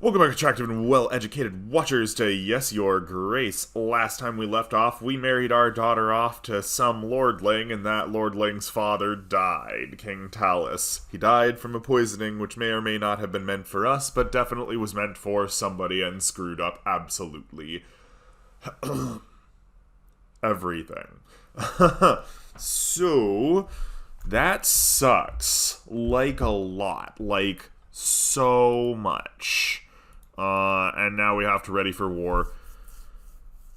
Welcome back, attractive and well-educated watchers, to Yes, Your Grace. Last time we left off, we married our daughter off to some lordling, and that lordling's father died, King Talys. He died from a poisoning which may or may not have been meant for us, but definitely was meant for somebody and screwed up absolutely everything. So, that sucks. Like a lot. Like, so much. And now we have to ready for war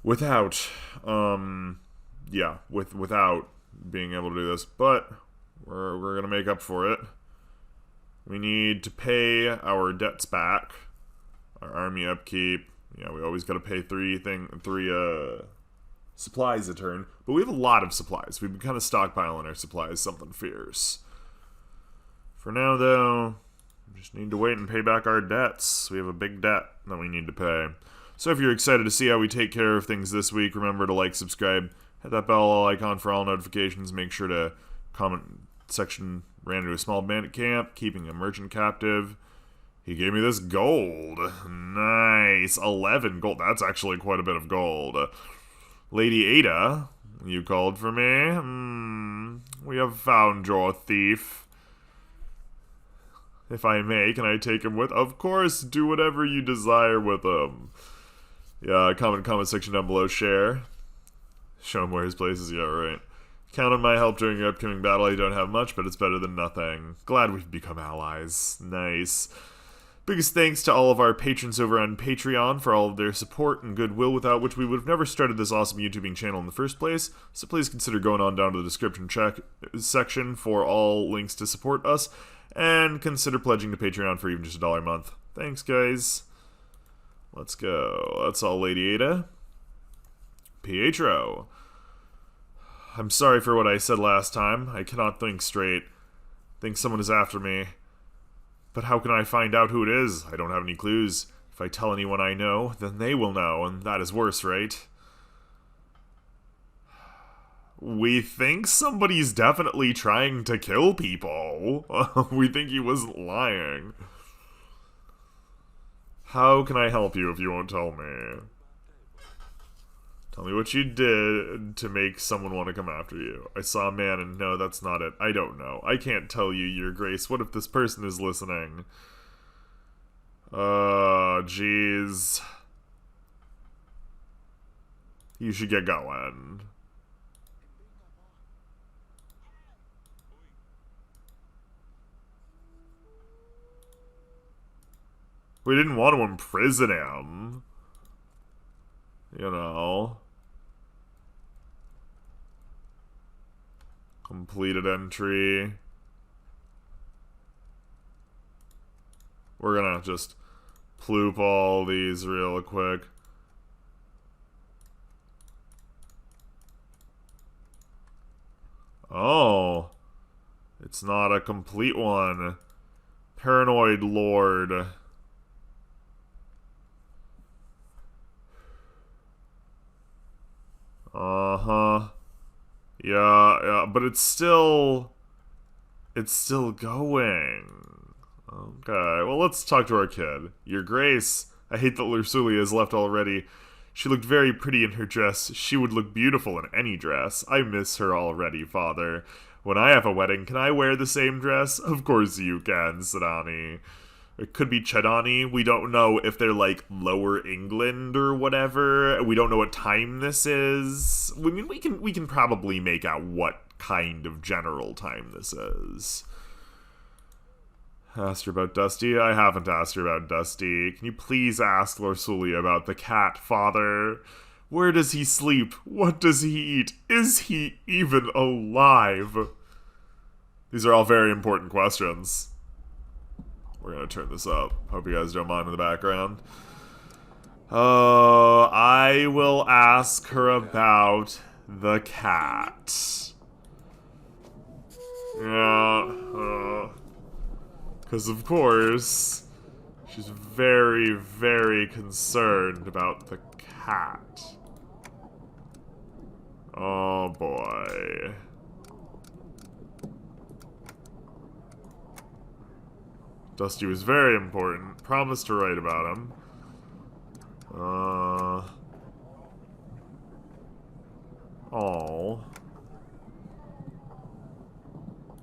without, without being able to do this. But we're gonna make up for it. We need to pay our debts back, our army upkeep. Yeah, we always gotta pay three supplies a turn. But we have a lot of supplies. We've been kind of stockpiling our supplies, something fierce. For now, though, we just need to wait and pay back our debts. We have a big debt that we need to pay. So if you're excited to see how we take care of things this week, remember to like, subscribe, hit that bell icon for all notifications. Make sure to comment section, ran into a small bandit camp, keeping a merchant captive. He gave me this gold. Nice. 11 gold. That's actually quite a bit of gold. Lady Ada, you called for me? We have found your thief. If I may, can I take him with? Of course, do whatever you desire with him. Yeah, comment section down below, share. Show him where his place is, yeah, right. Count on my help during your upcoming battle. I don't have much, but it's better than nothing. Glad we've become allies. Nice. Biggest thanks to all of our patrons over on Patreon for all of their support and goodwill, without which we would have never started this awesome YouTubing channel in the first place. So please consider going on down to the description section for all links to support us. And consider pledging to Patreon for even just $1 a month. Thanks, guys. Let's go. That's all, Lady Ada. Pietro. I'm sorry for what I said last time. I cannot think straight. Think someone is after me. But how can I find out who it is? I don't have any clues. If I tell anyone I know, then they will know, and that is worse, right? We think somebody's definitely trying to kill people. We think he wasn't lying. How can I help you if you won't tell me? Tell me what you did to make someone want to come after you. I saw a man and no, that's not it. I don't know. I can't tell you, Your Grace. What if this person is listening? Jeez. You should get going. We didn't want to imprison him. You know. Completed entry. We're gonna just ploop all these real quick. Oh. It's not a complete one. Paranoid Lord. Uh-huh. Yeah, but it's still going. Okay, well, let's talk to our kid. Your Grace, I hate that Lulie has left already. She looked very pretty in her dress. She would look beautiful in any dress. I miss her already, Father. When I have a wedding, can I wear the same dress? Of course you can, Sedani. It could be Chedani. We don't know if they're, like, Lower England or whatever. We don't know what time this is. I mean, we can probably make out what kind of general time this is. Asked her about Dusty? I haven't asked her about Dusty. Can you please ask Lulie about the cat, Father? Where does he sleep? What does he eat? Is he even alive? These are all very important questions. We're gonna turn this up. Hope you guys don't mind in the background. I will ask her about the cat. Yeah, because of course, she's very, very concerned about the cat. Oh boy. Dusty was very important. Promised to write about him. Oh.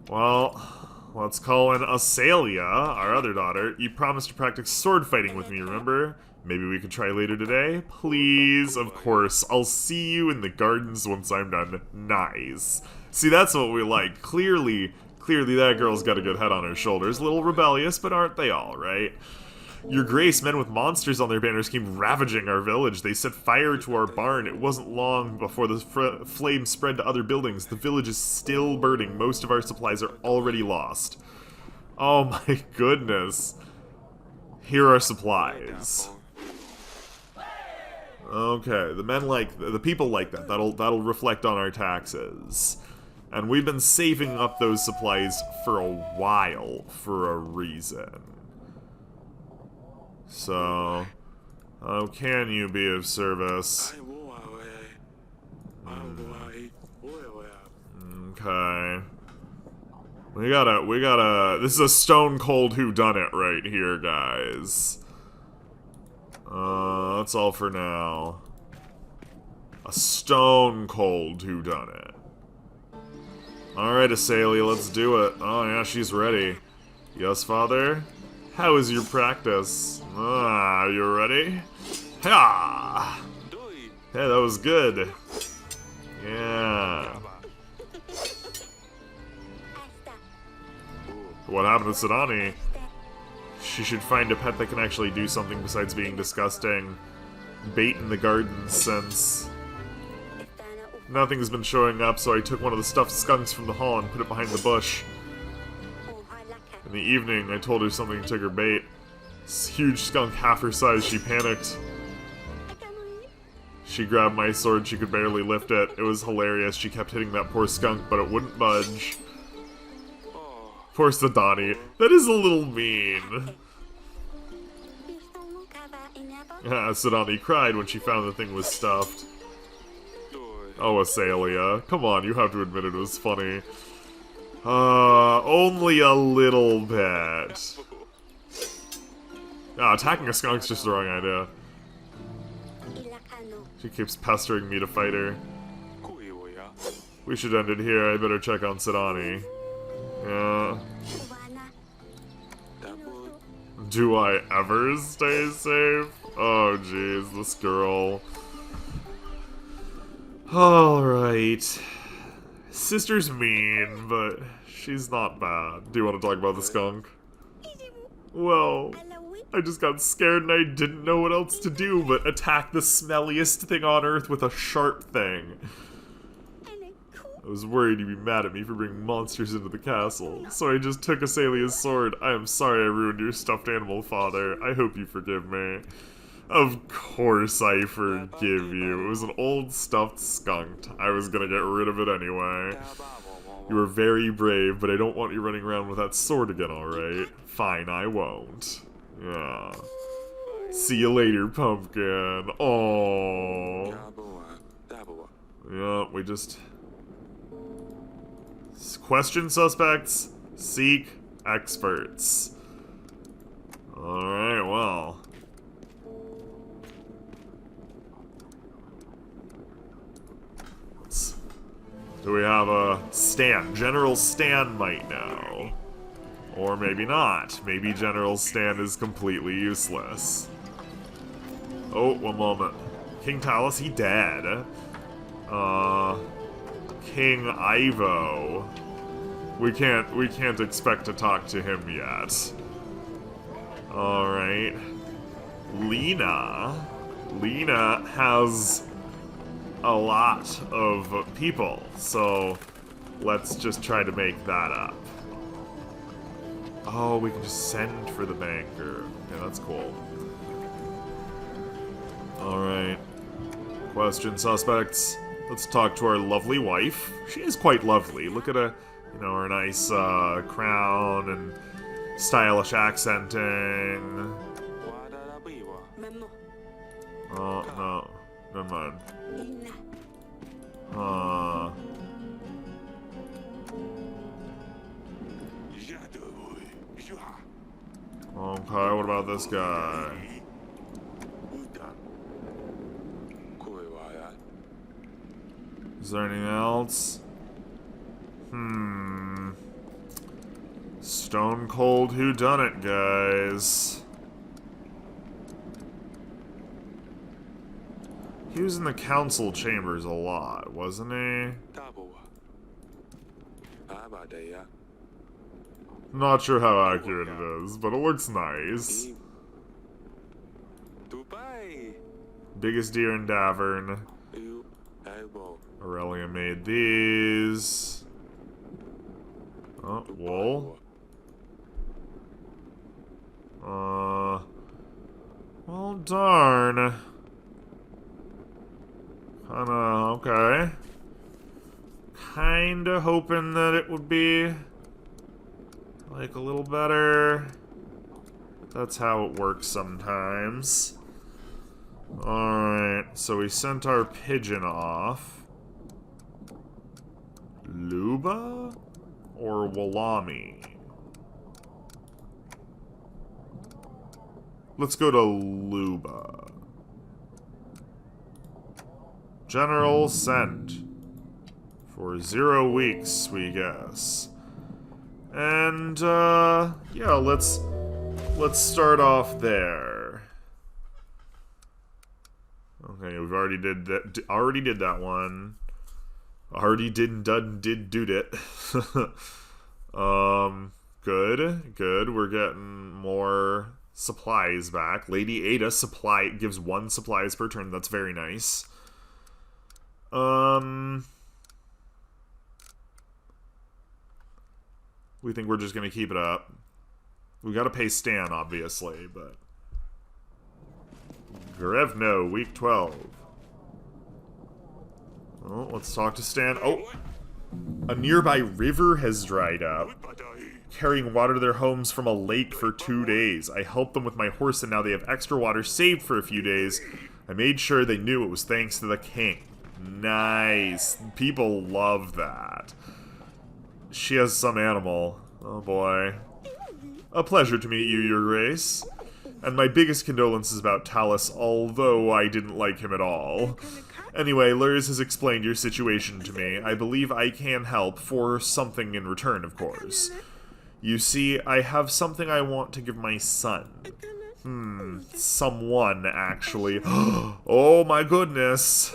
Well, let's call in Asalia, our other daughter. You promised to practice sword fighting with me, remember? Maybe we could try later today? Please, of course. I'll see you in the gardens once I'm done. Nice. See, that's what we like. Clearly that girl's got a good head on her shoulders. A little rebellious, but aren't they all, right? Your Grace, men with monsters on their banners came ravaging our village. They set fire to our barn. It wasn't long before the flame spread to other buildings. The village is still burning. Most of our supplies are already lost. Oh my goodness. Here are supplies. Okay, the people like that. That'll reflect on our taxes. And we've been saving up those supplies for a while for a reason. So, how can you be of service? Okay. We gotta, this is a stone cold whodunit right here, guys. That's all for now. A stone cold whodunit. Alright, Asalia, let's do it. Oh yeah, she's ready. Yes, father? How is your practice? You ready? Ha! Hey, that was good. Yeah. What happened to Sidani? She should find a pet that can actually do something besides being disgusting. Bait in the garden since nothing's been showing up, so I took one of the stuffed skunks from the hall and put it behind the bush. In the evening, I told her something took her bait. This huge skunk half her size, she panicked. She grabbed my sword, she could barely lift it. It was hilarious, she kept hitting that poor skunk, but it wouldn't budge. Poor Sidani. That is a little mean. Sidani cried when she found the thing was stuffed. Oh, Asalia. Come on, you have to admit it was funny. Only a little bit. Attacking a skunk's just the wrong idea. She keeps pestering me to fight her. We should end it here. I better check on Sidani. Yeah. Do I ever stay safe? Oh, jeez, this girl. Alright. Sister's mean, but she's not bad. Do you want to talk about the skunk? Well, I just got scared and I didn't know what else to do but attack the smelliest thing on earth with a sharp thing. I was worried you'd be mad at me for bringing monsters into the castle, so I just took Asalia's sword. I am sorry I ruined your stuffed animal, father. I hope you forgive me. Of course I forgive you. It was an old stuffed skunk. I was gonna get rid of it anyway. You were very brave, but I don't want you running around with that sword again, alright? Fine, I won't. Yeah. See you later, pumpkin. Aww. Yeah, we just... question suspects, seek experts. Alright, well. Do we have a Stan? General Stan might know. Or maybe not. Maybe General Stan is completely useless. Oh, one moment. King Talys, he dead. King Ivo. We can't expect to talk to him yet. Alright. Lena. Lena has a lot of people, so let's just try to make that up. Oh, we can just send for the banker. Okay, that's cool. Alright. Question suspects. Let's talk to our lovely wife. She is quite lovely. Look at her, you know, her nice crown and stylish accenting. Oh, no. Never mind. Okay, what about this guy? Is there anything else? Stone cold whodunit, guys. He was in the council chambers a lot, wasn't he? Not sure how accurate it is, but it looks nice. Biggest deer in Davern. Aurelia made these. Oh, wool. Well, darn. Okay. Kinda hoping that it would be like a little better. That's how it works sometimes. Alright, so we sent our pigeon off. Luba or Walami? Let's go to Luba. General sent. For 0 weeks, we guess. And, yeah, let's start off there. Okay, we've already did that. Already did that one. Already did it. Good. We're getting more supplies back. Lady Ada gives 1 supplies per turn. That's very nice. We think we're just gonna keep it up. We gotta pay Stan, obviously, but... Grevno, week 12. Oh, let's talk to Stan. Oh! A nearby river has dried up, carrying water to their homes from a lake for 2 days. I helped them with my horse, and now they have extra water saved for a few days. I made sure they knew it was thanks to the king. Nice. People love that. She has some animal. Oh boy. A pleasure to meet you, Your Grace. And my biggest condolences about Talys, although I didn't like him at all. Anyway, Lurs has explained your situation to me. I believe I can help, for something in return, of course. You see, I have something I want to give my son. Someone, actually. Oh my goodness.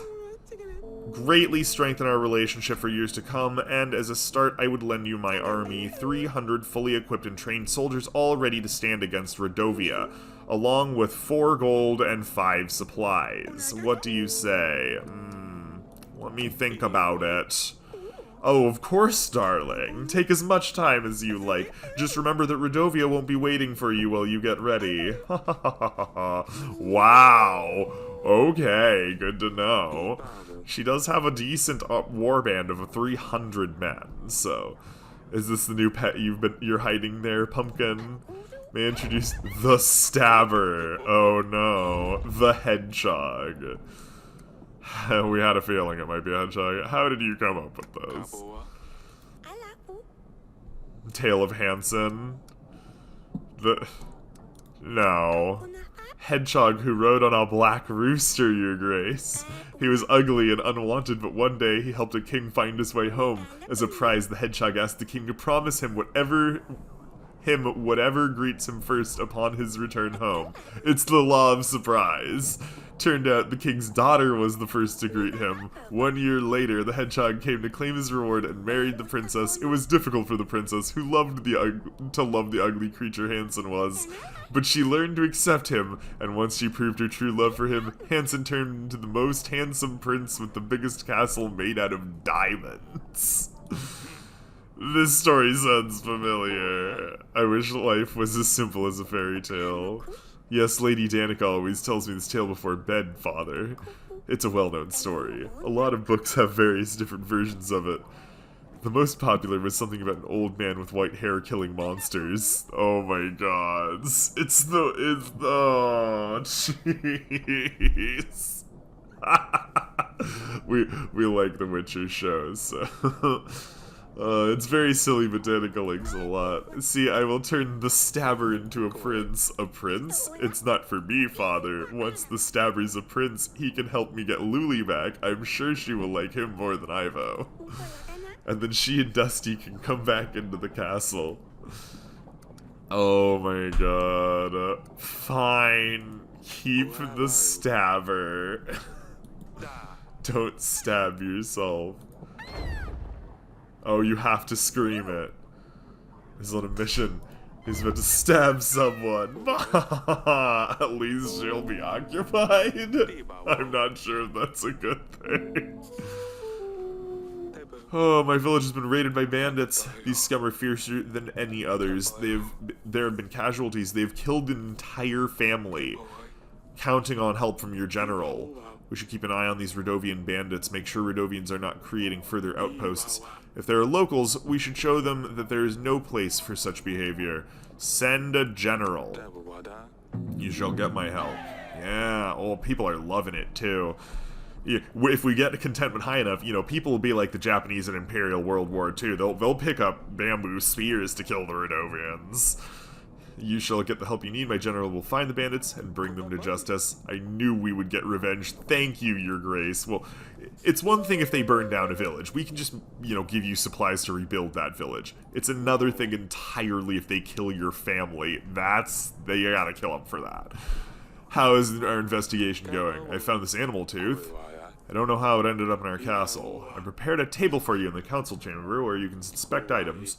Greatly strengthen our relationship for years to come, and as a start, I would lend you my army, 300 fully equipped and trained soldiers all ready to stand against Redovia, along with 4 gold and 5 supplies. What do you say? Let me think about it. Oh, of course, darling. Take as much time as you like. Just remember that Redovia won't be waiting for you while you get ready. Wow. Okay, good to know. She does have a decent warband of 300 men, so... Is this the new pet you're hiding there, Pumpkin? May I introduce the Stabber. Oh no, the Hedgehog. We had a feeling it might be a hedgehog. How did you come up with those? Tale of Hansen. No. Hedgehog who rode on a black rooster, Your Grace. He was ugly and unwanted, but one day he helped a king find his way home. As a prize, the hedgehog asked the king to promise him whatever greets him first upon his return home. It's the law of surprise. Turned out the king's daughter was the first to greet him. 1 year later, the hedgehog came to claim his reward and married the princess. It was difficult for the princess, who loved to love the ugly creature Hansen was. But she learned to accept him, and once she proved her true love for him, Hansen turned into the most handsome prince with the biggest castle made out of diamonds. This story sounds familiar. I wish life was as simple as a fairy tale. Yes, Lady Danica always tells me this tale before bed, father. It's a well-known story. A lot of books have various different versions of it. The most popular was something about an old man with white hair killing monsters. Oh my god. Oh, jeez. we like the Witcher shows, so... it's very silly, but Danica likes it a lot. See, I will turn the stabber into a prince. A prince? It's not for me, father. Once the stabber's a prince, he can help me get Lulie back. I'm sure she will like him more than Ivo. And then she and Dusty can come back into the castle. Oh my god. Fine. Keep the stabber. Don't stab yourself. Oh, you have to scream it. He's on a mission. He's about to stab someone. At least she'll be occupied. I'm not sure if that's a good thing. Oh, my village has been raided by bandits. These scum are fiercer than any others. There have been casualties. They've killed an entire family. Counting on help from your general. We should keep an eye on these Radovian bandits. Make sure Radovians are not creating further outposts. If there are locals, we should show them that there is no place for such behavior. Send a general. You shall get my help. Yeah, oh, people are loving it, too. If we get contentment high enough, you know, people will be like the Japanese in Imperial World War II. They'll pick up bamboo spears to kill the Radovians. You shall get the help you need. My general will find the bandits and bring them to justice. I knew we would get revenge. Thank you, your grace. Well, it's one thing if they burn down a village. We can just, you know, give you supplies to rebuild that village. It's another thing entirely if they kill your family. They gotta kill them for that. How is our investigation going? I found this animal tooth. I don't know how it ended up in our castle. I prepared a table for you in the council chamber where you can inspect items.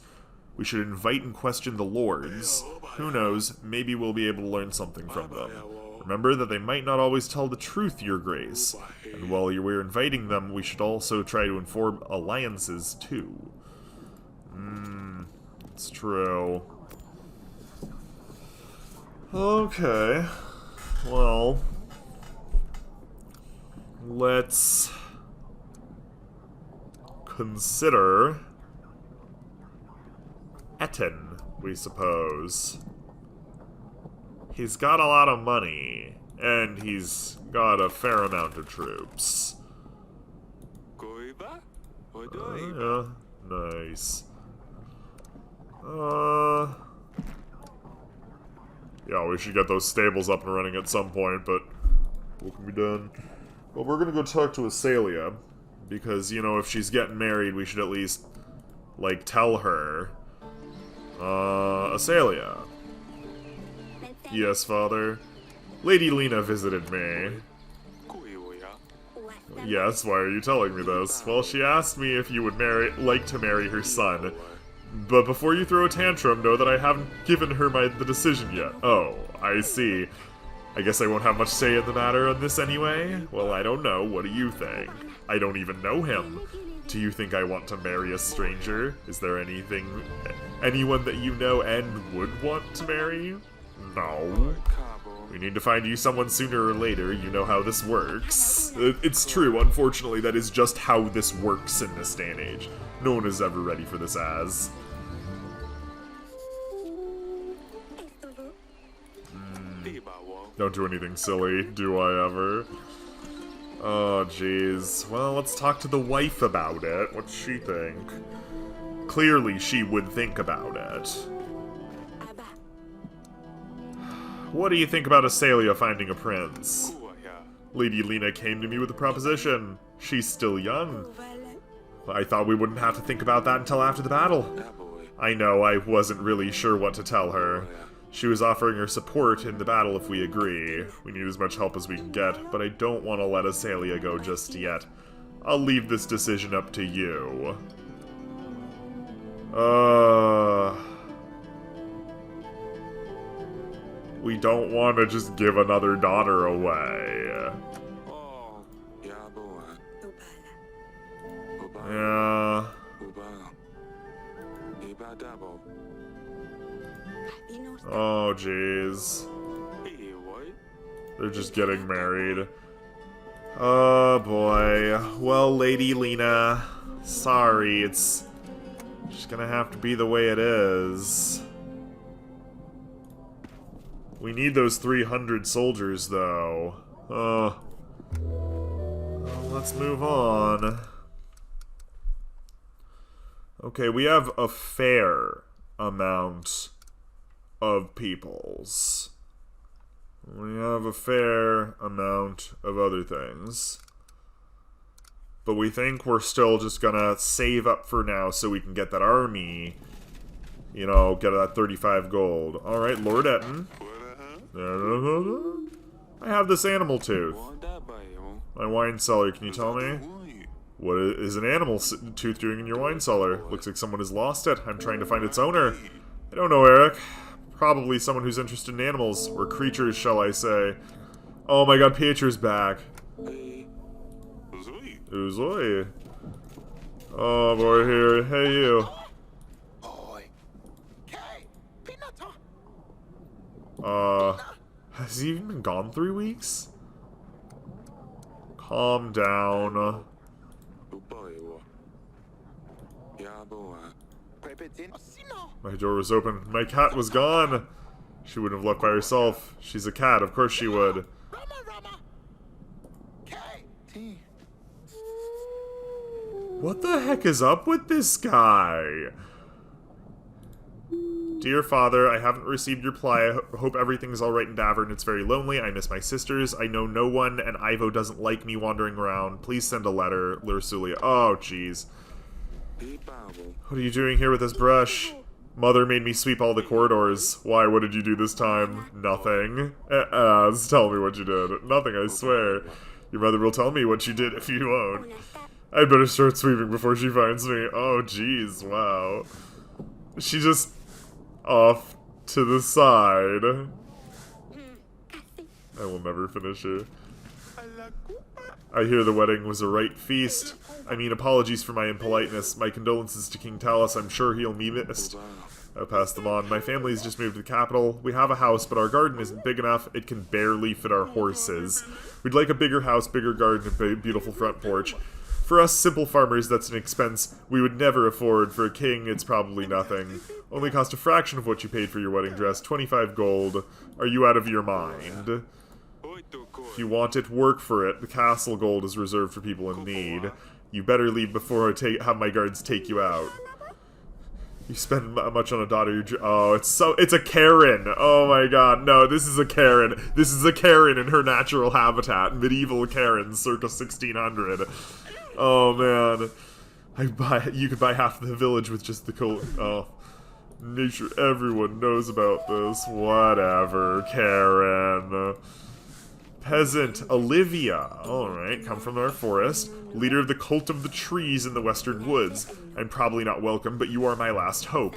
We should invite and question the lords. Who knows, maybe we'll be able to learn something from them. Remember that they might not always tell the truth, your grace. And while we're inviting them, we should also try to inform alliances, too. It's true. Okay. Well... let's... consider... Etten, we suppose. He's got a lot of money, and he's got a fair amount of troops. Yeah, nice. Yeah, we should get those stables up and running at some point, but what can be done? Well, we're gonna go talk to Asalia, because, you know, if she's getting married, we should at least, like, tell her. Asalia. Yes, father. Lady Lena visited me. Yes, why are you telling me this? Well, she asked me if you would like to marry her son. But before you throw a tantrum, know that I haven't given her the decision yet. Oh, I see. I guess I won't have much say in the matter on this anyway? Well, I don't know. What do you think? I don't even know him. Do you think I want to marry a stranger? Is there anyone that you know and would want to marry? No. We need to find you someone sooner or later. You know how this works. It's true, unfortunately, that is just how this works in this day and age. No one is ever ready for this as. Don't do anything silly, do I ever? Oh, jeez. Well, let's talk to the wife about it. What's she think? Clearly, she would think about it. What do you think about Asalia finding a prince? Lady Lena came to me with a proposition. She's still young. I thought we wouldn't have to think about that until after the battle. I know, I wasn't really sure what to tell her. She was offering her support in the battle if we agree. We need as much help as we can get, but I don't want to let Asalia go just yet. I'll leave this decision up to you. We don't want to just give another daughter away. Yeah. Oh, jeez. They're just getting married. Oh boy. Well, Lady Lena, sorry, it's just gonna have to be the way it is. We need those 300 soldiers, though. Well, let's move on. Okay, we have a fair amount of peoples. We have a fair amount of other things. But we think we're still just gonna save up for now so we can get that army. You know, get that 35 gold. Alright, Lord Etten. I have this animal tooth. My wine cellar, can you tell me? What is an animal tooth doing in your wine cellar? Looks like someone has lost it. I'm trying to find its owner. I don't know, Eryk. Probably someone who's interested in animals, or creatures, shall I say. Oh my god, Pietro's back. Uzoi. Oh, we're here. Hey, you. Has he even been gone 3 weeks? Calm down. My door was open. My cat was gone. She wouldn't have left by herself. She's a cat. Of course she would. What the heck is up with this guy? Dear father, I haven't received your reply. I hope everything's alright in Davern. It's very lonely. I miss my sisters. I know no one, and Ivo doesn't like me wandering around. Please send a letter. Lulie. Oh, jeez. What are you doing here with this brush? Mother made me sweep all the corridors. Why? What did you do this time? Nothing. Tell me what you did. Nothing, I swear. Your mother will tell me what you did if you won't. I'd better start sweeping before she finds me. Oh, jeez, wow. She just... off to the side. I will never finish her. I hear the wedding was a right feast. I mean, apologies for my impoliteness. My condolences to King Talys. I'm sure he'll be missed. I pass them on. My family's just moved to the capital. We have a house, but our garden isn't big enough. It can barely fit our horses. We'd like a bigger house, bigger garden, and a beautiful front porch. For us simple farmers, that's an expense we would never afford. For a king, it's probably nothing. Only cost a fraction of what you paid for your wedding dress. 25 gold. Are you out of your mind? If you want it, work for it. The castle gold is reserved for people in need. You better leave before I have my guards take you out. You spend much on a daughter. Oh, it's a Karen. Oh my god, no, this is a Karen. This is a Karen in her natural habitat. Medieval Karen, circa 1600. Oh man, you could buy half of the village with just the coal. Oh, nature. Everyone knows about this. Whatever, Karen. Peasant Olivia. Alright, come from our forest. Leader of the cult of the trees in the western woods. I'm probably not welcome, but you are my last hope.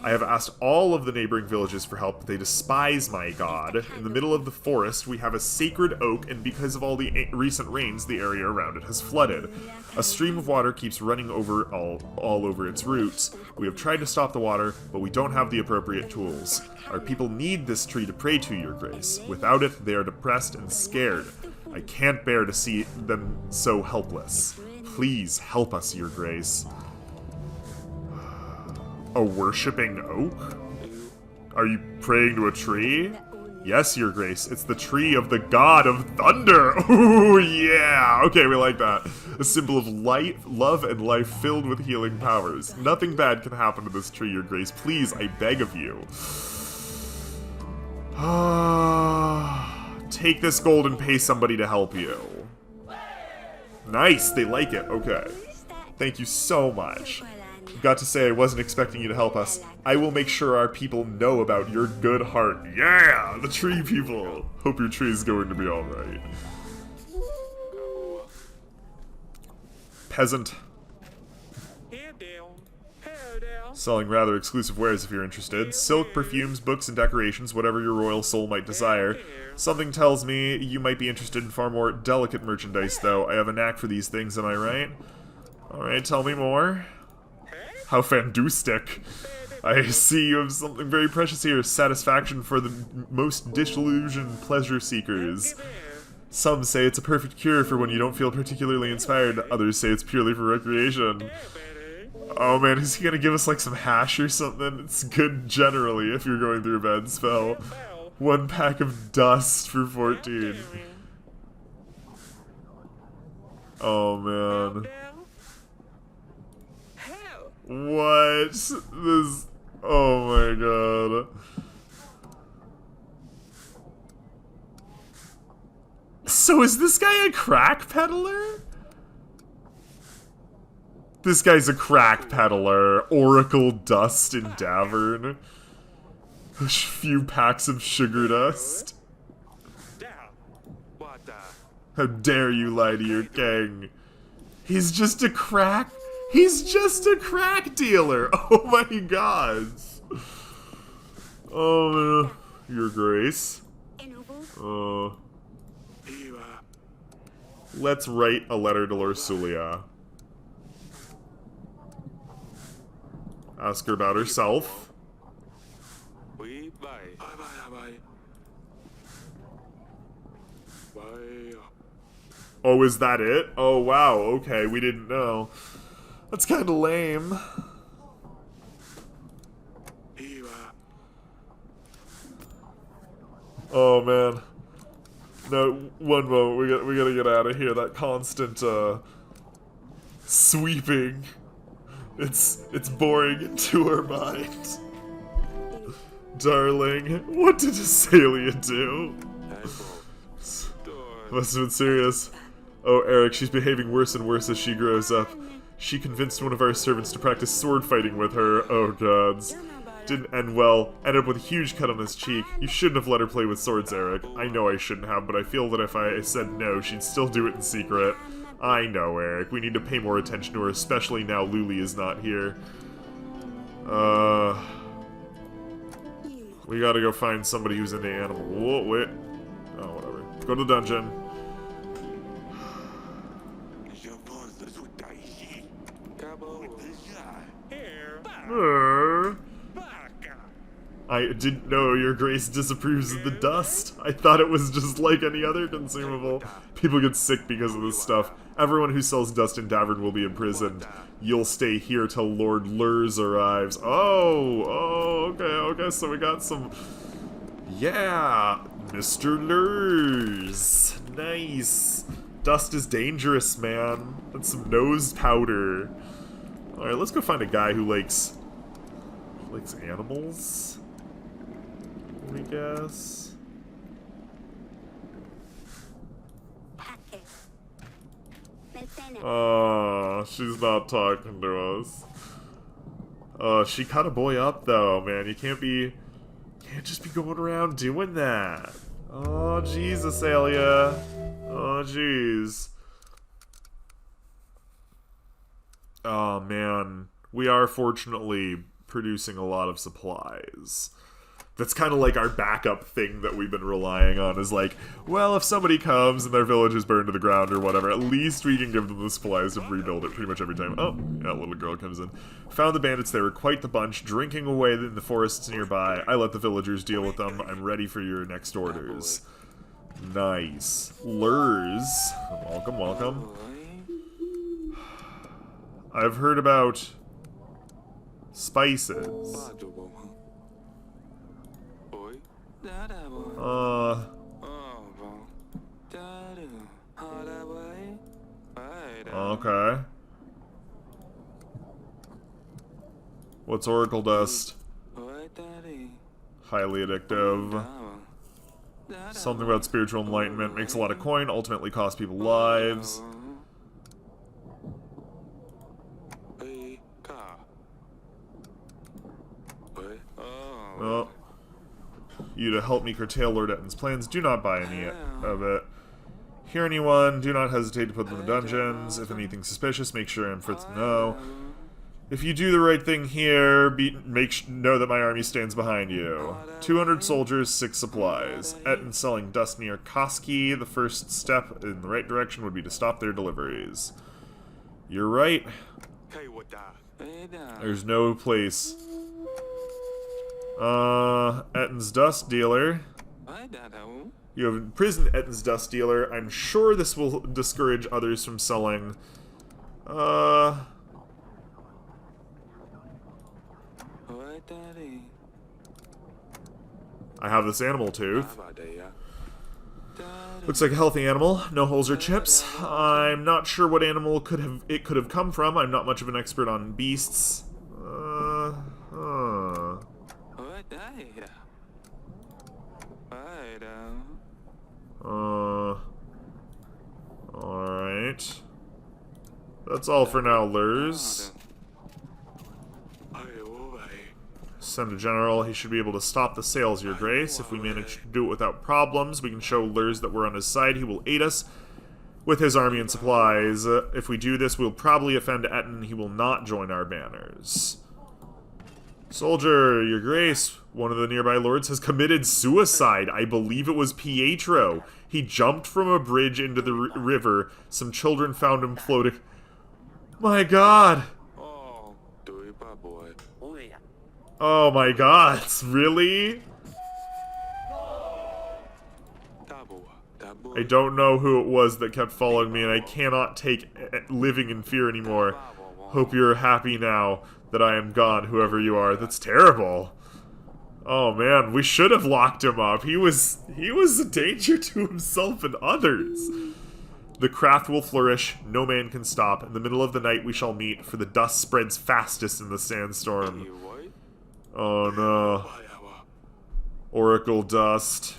I have asked all of the neighboring villages for help, but they despise my god. In the middle of the forest, we have a sacred oak, and because of all the recent rains, the area around it has flooded. A stream of water keeps running over all over its roots. We have tried to stop the water, but we don't have the appropriate tools. Our people need this tree to pray to, your grace. Without it, they are depressed and scared. I can't bear to see them so helpless. Please help us, your grace. A worshipping oak? Are you praying to a tree? Yes, your grace. It's the tree of the god of thunder. Ooh, yeah. Okay, we like that. A symbol of light, love, and life filled with healing powers. Nothing bad can happen to this tree, your grace. Please, I beg of you. Take this gold and pay somebody to help you. Nice, they like it. Okay. Thank you so much. Got to say I wasn't expecting you to help us. I will make sure our people know about your good heart. Yeah! The tree people! Hope your tree is going to be alright. Peasant. Selling rather exclusive wares if you're interested. Silk, perfumes, books, and decorations, whatever your royal soul might desire. Something tells me you might be interested in far more delicate merchandise, though. I have a knack for these things, am I right? Alright, tell me more. How fantastic. I see you have something very precious here. Satisfaction for the most disillusioned pleasure seekers. Some say it's a perfect cure for when you don't feel particularly inspired. Others say it's purely for recreation. Oh man, is he gonna give us like some hash or something? It's good generally if you're going through a bad spell. 1 pack of dust for 14. Oh man. What? This... Oh my god. So is this guy a crack peddler? This guy's a crack peddler. Oracle dust in Davern. A few packs of sugar dust. How dare you lie to your king? He's just a crack... He's just a crack dealer! Oh my god! Oh, your grace. Let's write a letter to Lorsulia. Ask her about herself. Oh, is that it? Oh, wow, okay, we didn't know. That's kinda lame. Oh, man. No, one moment, we gotta get out of here. That constant, sweeping. It's boring into her mind. Darling, what did Azalea do? Must have been serious. Oh, Eryk, she's behaving worse and worse as she grows up. She convinced one of our servants to practice sword fighting with her. Oh, gods. Didn't end well. Ended up with a huge cut on his cheek. You shouldn't have let her play with swords, Eryk. I know I shouldn't have, but I feel that if I said no, she'd still do it in secret. I know, Eryk. We need to pay more attention to her, especially now Lulie is not here. We gotta go find somebody who's into animal. Whoa, wait. Oh, whatever. Go to the dungeon. I didn't know your grace disapproves of the dust. I thought it was just like any other consumable. People get sick because of this stuff. Everyone who sells dust in Davern will be imprisoned. You'll stay here till Lord Lurs arrives. Oh, okay, so we got some... Yeah, Mr. Lurs. Nice. Dust is dangerous, man. That's some nose powder. Alright, let's go find a guy who likes animals, I guess. Oh, she's not talking to us. Oh, she cut a boy up though, man. You can't just be going around doing that. Oh, jeez, Azalea. Oh, jeez. Oh, man. We are fortunately producing a lot of supplies. That's kind of like our backup thing that we've been relying on, is like, well, if somebody comes and their village is burned to the ground or whatever, at least we can give them the supplies to rebuild it pretty much every time. Oh, yeah, little girl comes in. Found the bandits, they were quite the bunch, drinking away in the forests nearby. I let the villagers deal with them. I'm ready for your next orders. Nice. Lurs. Welcome, welcome. I've heard about spices. Okay. What's Oracle Dust? Highly addictive. Something about spiritual enlightenment. Makes a lot of coin, ultimately costs people lives. Oh. You to help me curtail Lord Etton's plans. Do not buy any of it. Hear anyone, do not hesitate to put them in dungeons. If anything suspicious, make sure I'm first to know. If you do the right thing here, know that my army stands behind you. 200 soldiers, 6 supplies. Etton selling dust near Koski. The first step in the right direction would be to stop their deliveries. You're right. There's no place Etten's Dust Dealer. You have imprisoned Etten's Dust Dealer. I'm sure this will discourage others from selling. I have this animal tooth. Looks like a healthy animal. No holes or chips. I'm not sure what animal it could have come from. I'm not much of an expert on beasts. Alright. That's all for now, Lurs. Send a general. He should be able to stop the sales, Your Grace. If we manage to do it without problems, we can show Lurs that we're on his side. He will aid us with his army and supplies. If we do this, we'll probably offend Etten. He will not join our banners. Soldier, Your Grace, one of the nearby lords has committed suicide. I believe it was Pietro. He jumped from a bridge into the river. Some children found him floating. My god! Oh my god, really? I don't know who it was that kept following me, and I cannot take living in fear anymore. Hope you're happy now that I am gone, whoever you are. That's terrible. Oh man, we should have locked him up. He was a danger to himself and others. The craft will flourish, no man can stop. In the middle of the night we shall meet, for the dust spreads fastest in the sandstorm. Oh no. Oracle dust.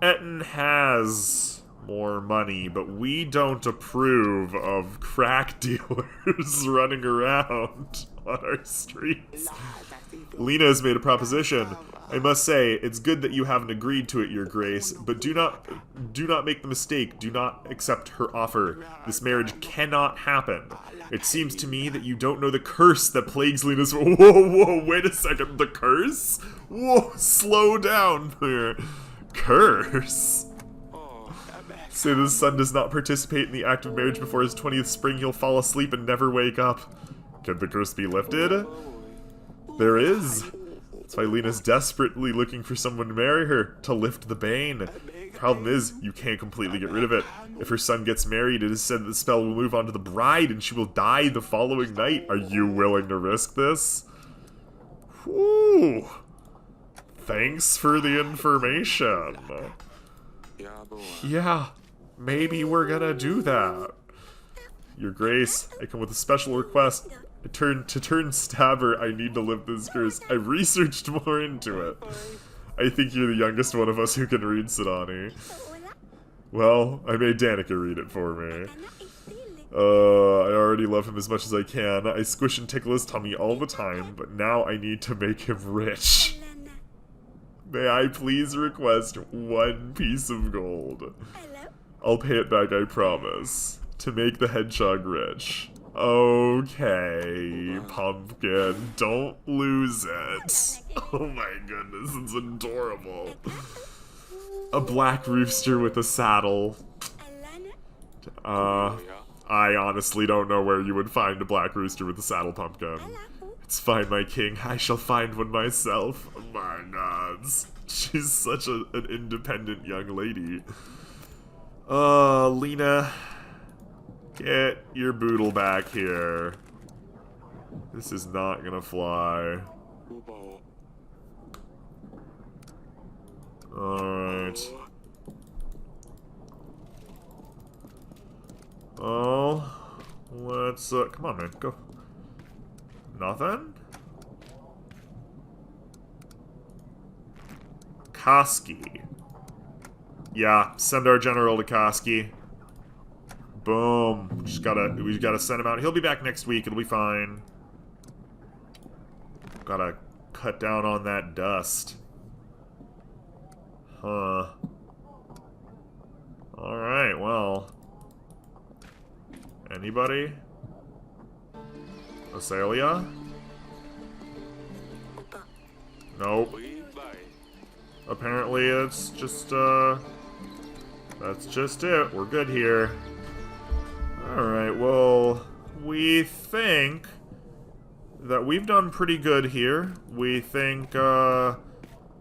Etten has more money, but we don't approve of crack dealers running around on our streets. Lena has made a proposition. I must say, it's good that you haven't agreed to it, Your Grace, but do not make the mistake. Do not accept her offer. This marriage cannot happen. It seems to me that you don't know the curse that plagues Lena's— Whoa, wait a second, the curse? Whoa, slow down there. Curse? Say the son does not participate in the act of marriage before his 20th spring, he'll fall asleep and never wake up. Can the curse be lifted? There is. That's why Lena's desperately looking for someone to marry her, to lift the bane. Problem is, you can't completely get rid of it. If her son gets married, it is said that the spell will move on to the bride and she will die the following night. Are you willing to risk this? Whew. Thanks for the information. Yeah, maybe we're gonna do that. Your Grace, I come with a special request. To turn stabber, I need to lift this curse. I researched more into it. I think you're the youngest one of us who can read Sidani. Well, I made Danica read it for me. I already love him as much as I can. I squish and tickle his tummy all the time, but now I need to make him rich. May I please request 1 piece of gold? I'll pay it back, I promise. To make the hedgehog rich. Okay, Pumpkin, don't lose it. Oh my goodness, it's adorable. A black rooster with a saddle. I honestly don't know where you would find a black rooster with a saddle, Pumpkin. It's fine, my king. I shall find one myself. Oh my gods. She's such an independent young lady. Lena. Get your boodle back here. This is not gonna fly. Alright. Oh. Let's, come on, man. Go. Nothing? Koski. Yeah, send our general to Koski. Boom. We gotta send him out. He'll be back next week. It'll be fine. Gotta cut down on that dust. Huh. Alright, well. Anybody? Azalea? Nope. Apparently it's just, that's just it. We're good here. Alright, well, we think that we've done pretty good here. We think,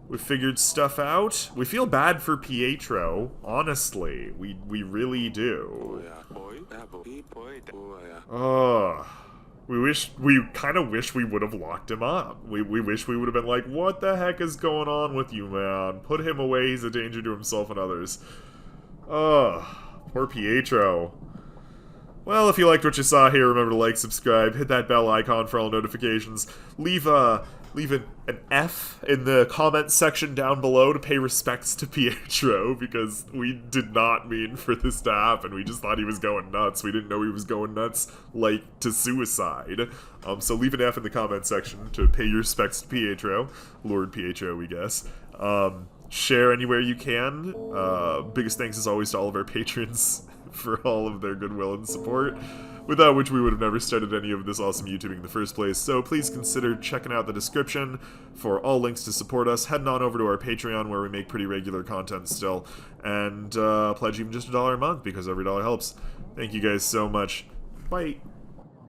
we figured stuff out. We feel bad for Pietro, honestly. We really do. We kind of wish we would have locked him up. We wish we would have been like, what the heck is going on with you, man? Put him away, he's a danger to himself and others. Poor Pietro. Well, if you liked what you saw here, remember to like, subscribe, hit that bell icon for all notifications. Leave an F in the comments section down below to pay respects to Pietro, because we did not mean for this to happen. We just thought he was going nuts. We didn't know he was going nuts, like, to suicide. So leave an F in the comments section to pay your respects to Pietro. Lord Pietro, we guess. Share anywhere you can. Biggest thanks as always to all of our patrons for all of their goodwill and support, without which we would have never started any of this awesome YouTubing in the first place. So please consider checking out the description for all links to support us, heading on over to our Patreon where we make pretty regular content still, and pledge even just $1 a month, because every dollar helps. Thank you guys so much. Bye!